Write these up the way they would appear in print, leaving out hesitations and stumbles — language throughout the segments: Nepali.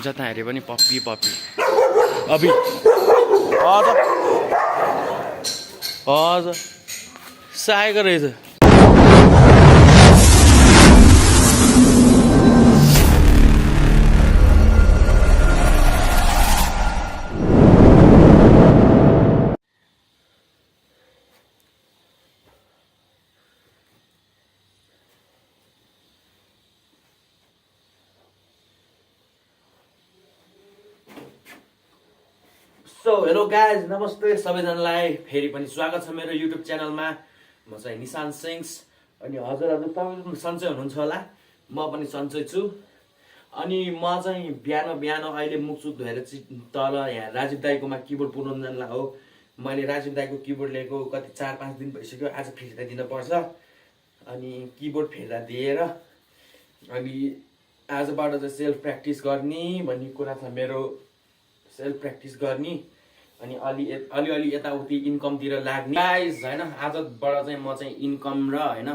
जता हेरे पनि पप्पी पप्पी अभि हजुर हजुर साएको रहेछ सो हेलो गाइज नमस्ते सबैजनालाई फेरि पनि स्वागत छ मेरो युट्युब च्यानलमा। म चाहिँ निशान्त सिंह अनि हजुरहरू तपाईँ सन्चै हुनुहुन्छ होला। म पनि सन्चै छु। अनि म चाहिँ बिहान अहिले मुखसुख धोएर तल यहाँ राजीव दाईकोमा किबोर्ड पुऱ्याउनु जानला हो। मैले राजीव दाईको किबोर्ड लिएको कति 4-5 दिन भइसक्यो। आज फिर्ता दिनुपर्छ। अनि किबोर्ड फिर्ता दिएर अनि आजबाट चाहिँ सेल्फ प्र्याक्टिस गर्ने भन्ने कुरा छ मेरो। सेल्फ प्र्याक्टिस गर्ने अनि अलि यताउति इन्कमतिर लाग्ने गाइज होइन। आजबाट चाहिँ म चाहिँ इन्कम र होइन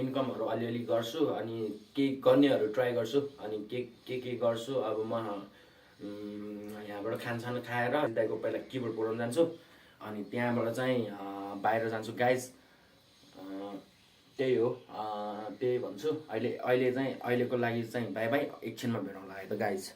इन्कमहरू अलिअलि गर्छु अनि केही गर्नेहरू ट्राई गर्छु अनि के गर्छु। अब म यहाँबाट खानसान खाएर दाइको पहिला किबोर्ड पुऱ्याउनु जान्छु अनि त्यहाँबाट चाहिँ बाहिर जान्छु गाइज। त्यही हो, त्यही भन्छु। अहिले चाहिँ अहिलेको लागि चाहिँ बाई बाई, एकछिनमा भेटौँला है त गाइज।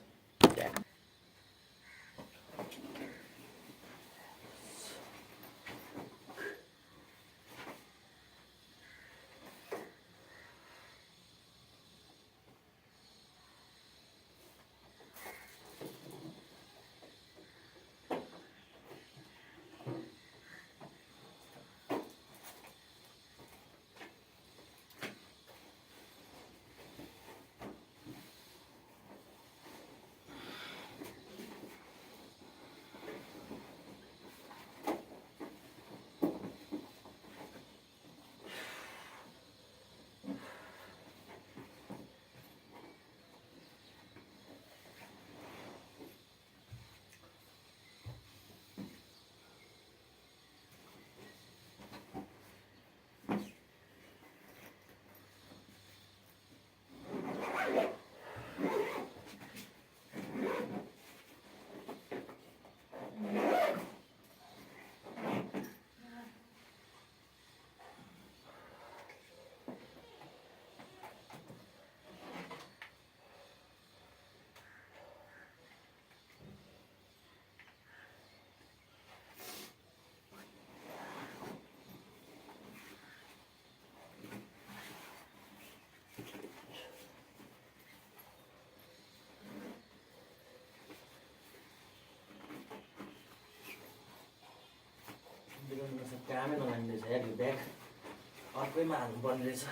कामै नलाग्ने रहेछ यार यो ब्याग, अर्कैमा हाल्नुपर्ने रहेछ।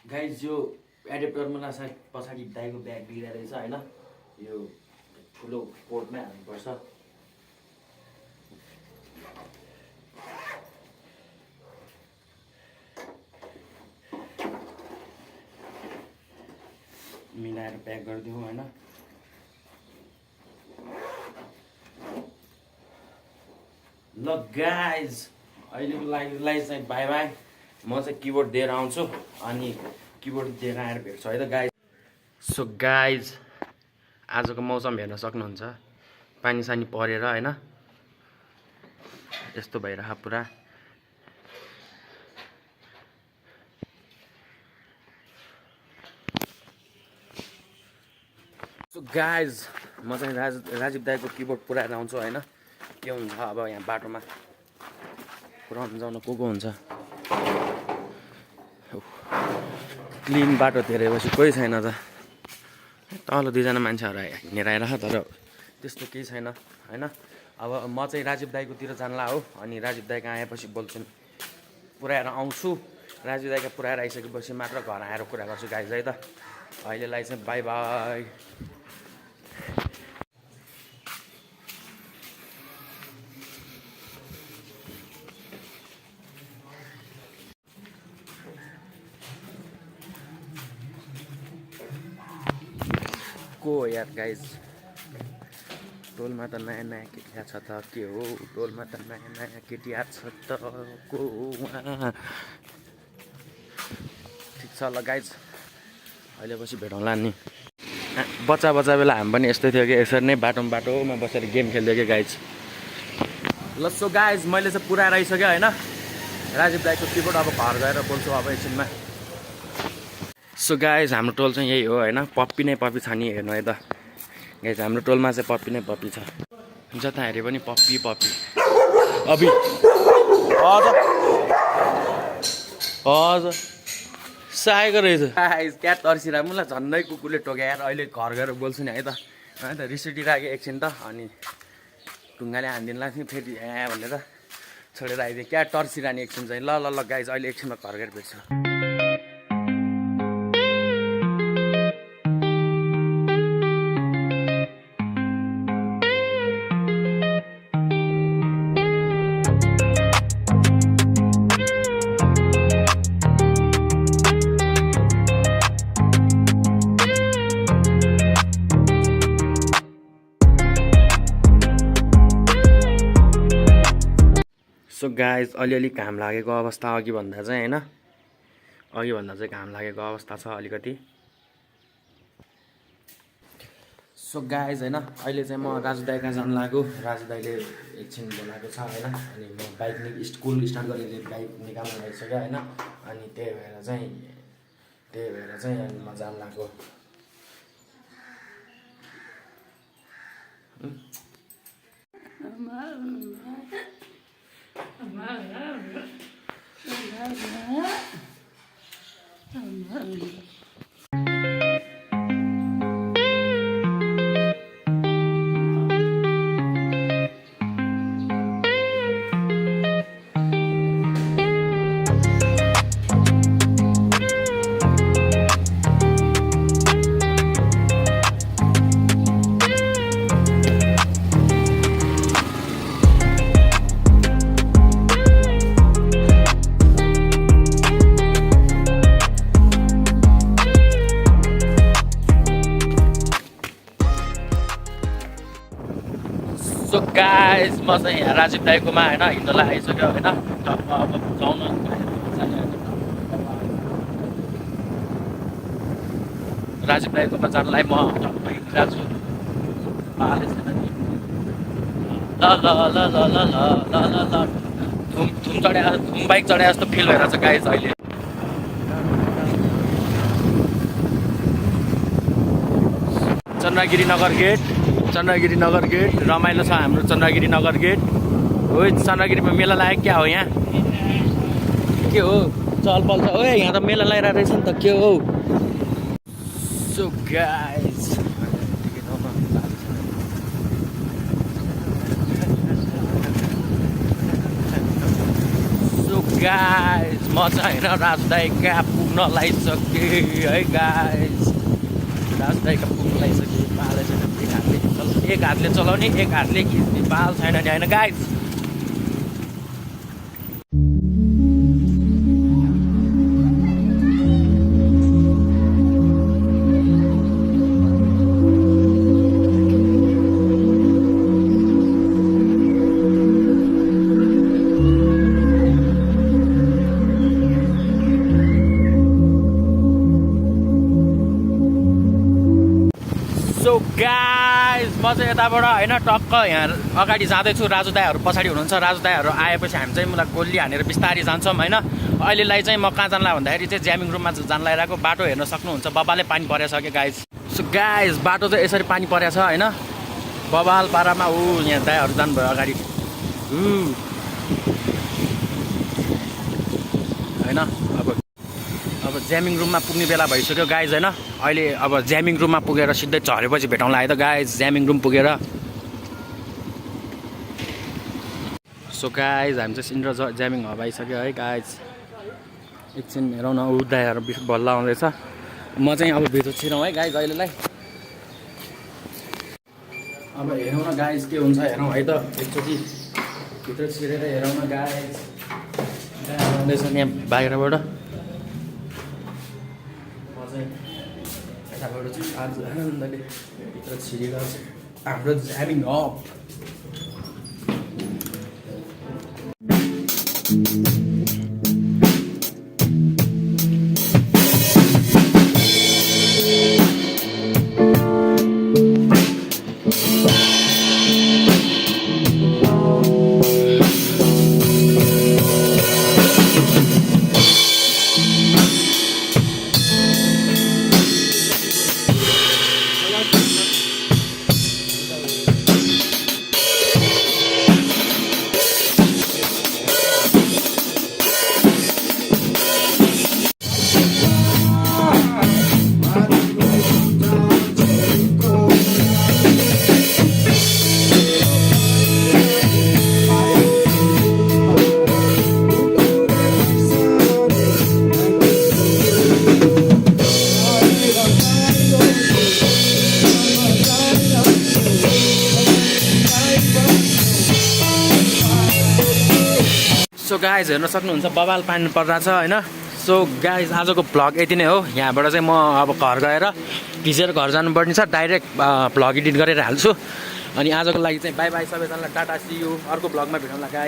गाइज यो एडेप्टरमा सायद पछाडि दाइको ब्याग बिग्रेको रहेछ होइन। यो ठुलो पोर्टमै हाल्नुपर्छ। मिलाएर प्याक गरिदिउँ होइन। ल गाइज अहिलेको लागि चाहिँ बाई बाई। म चाहिँ किबोर्ड दिएर आउँछु अनि किबोर्ड दिएर आएर भेट्छु है त गाइज। सो गाइज आजको मौसम हेर्न सक्नुहुन्छ, पानी सानी परेर होइन यस्तो भइरह पुरा। सो गाइज म चाहिँ राजीव दाईको किबोर्ड पुऱ्याएर आउँछु होइन। के हुन्छ अब यहाँ बाटोमा पुऱ्याउनु जाउन को हुन्छ। क्लिन बाटो धेरैपछि कोही छैन त। तल 2जना मान्छेहरू हिँडेर आइरह तर त्यस्तो केही छैन होइन। अब म चाहिँ राजीव दाईकोतिर जानला हो अनि राजीव दाईको आएपछि बोल्छु, पुऱ्याएर आउँछु। राजीव दाईको पुऱ्याएर आइसकेपछि मात्र घर आएर कुरा गर्छु गाइज है त। अहिलेलाई चाहिँ बाई बाई। को हो यार गाइज, टोलमा त नयाँ केटी छ त के हो। टोलमा त नयाँ केटी छ त को उहाँ। ठिक ल गाइज अहिले पछि भेटौँला नि। बच्चा बेला हामी पनि यस्तै थियो कि यसरी नै बाटोमा बसेर गेम खेल्थ्यो कि गाइज। ल सो गाइज मैले चाहिँ पुरा रहिसक्यो होइन। राजीव दाईको किबोर्ड अब घर गएर बोल्छु अब एकछिनमा। सो गाइज हाम्रो टोल चाहिँ यही हो होइन। पप्पी नै पप्पी छ नि, हेर्नु है त गाइज। हाम्रो टोलमा चाहिँ पप्पी नै पप्पी छ, जता हेऱ्यो पनि पप्पी अभि हजुर साएको रहेछ गाइज। क्या तर्सिरा मलाई झन्डै कुकुरले टोक्याएर अहिले घर गएर बोल्छु नि है त। रिस उठिरहेको एकछिन त, अनि ढुङ्गाले हानिदिनु लाग्थ्यो फेरि भनेर छोडेर आइदिएँ। क्या टर्सिरहने एकछिन चाहिँ। ल गाइज अहिले एकछिनमा घर गएर भेट्छु। सो गाइज अलिअलि घाम लागेको अवस्था अघि भन्दा चाहिँ घाम लागेको अवस्था छ अलिकति। सो गाइज होइन अहिले चाहिँ म राजु दाई कहाँ जानु लाग्यो। राजु दाईले एकछिन बोलाएको छ होइन। अनि म बाइक स्कुल स्टार्ट गरेर बाइक निकाल्नु लागिसक्यो होइन। अनि त्यही भएर चाहिँ अनि म जानु लाग्यो। सो गाइज म चाहिँ यहाँ राजीव दाईकोमा होइन हिँड्नलाई आइसक्यो होइन। अब जाउन राजीव दाईकोमा जानलाई म हिँडिरहेको छु। धुम बाइक चढाए जस्तो फिल भइरहेको छ गाइज अहिले। चन्द्रगिरी नगर गेट रमाइलो छ हाम्रो चन्द्रगिरी नगर गेट हो। चन्द्रगिरीमा मेला लागेको क्या हो यहाँ के हो चलपल छ। ओए यहाँ त मेला लगाइरहेको रहेछ नि त के हो। सो गाइज म चाहिँ होइन राजु दाई कहाँ पुग्न लागिसकेँ है गाइज। राजु दाई कहाँ पुग्न लागिसकेँ। पालै छैन एक हातले चलाउने एक हातले खिच्ने पाल छैन नि होइन गाइज। सो गाइज म चाहिँ यताबाट होइन टक्क यहाँ अगाडि जाँदैछु। राजु दाईहरू पछाडि हुनुहुन्छ। राजु दाईहरू आएपछि हामी चाहिँ मलाई गोली हानेर बिस्तारै जान्छौँ होइन। अहिलेलाई चाहिँ म कहाँ जानलाई भन्दाखेरि चाहिँ ज्यामिङ रुममा जान लागिरहेको। बाटो हेर्न सक्नुहुन्छ बबाले पानी परेछ कि गाइज। सो गाइज बाटो चाहिँ यसरी पानी परेछ होइन। बबाल पारामा यहाँ दाईहरू जानुभयो अगाडि होइन। अब ज्यामिङ रुममा पुग्ने बेला भइसक्यो गाइज होइन। अहिले अब ज्यामिङ रुममा पुगेर सिधै झरेपछि भेटौँला है त गाइज। ज्यामिङ रुम पुगेर सो गाइज हामी चाहिँ सिन्ड्रो ज्यामिङ हब आइसक्यो है गाइज। एकछिन हेरौँ न दाईहरू बल्ल आउँदैछ। म चाहिँ अब भित्र छिरौँ है गाइज अहिलेलाई। अब हेरौँ न गाइज के हुन्छ हेरौँ है त। एकचोटि भित्र छिरेर हेरौँ न गाइज। आउँदैछ यहाँ बाहिरबाट। यताबाट चाहिँ आज आनन्दले भित्र छिरेर हाम्रो ज्यामिङ हब। गाइज हेर्न सक्नुहुन्छ बबाल पानी परिरहेको छ होइन। सो गाइज आजको भ्लग यति नै हो। यहाँबाट चाहिँ म अब घर गएर भिजेर घर जानुपर्ने छ। डाइरेक्ट भ्लग एडिट गरेर हाल्छु। अनि आजको लागि चाहिँ बाई बाई सबैजनालाई टाटा सी यू। अर्को भ्लगमा भेटौँला गाइज।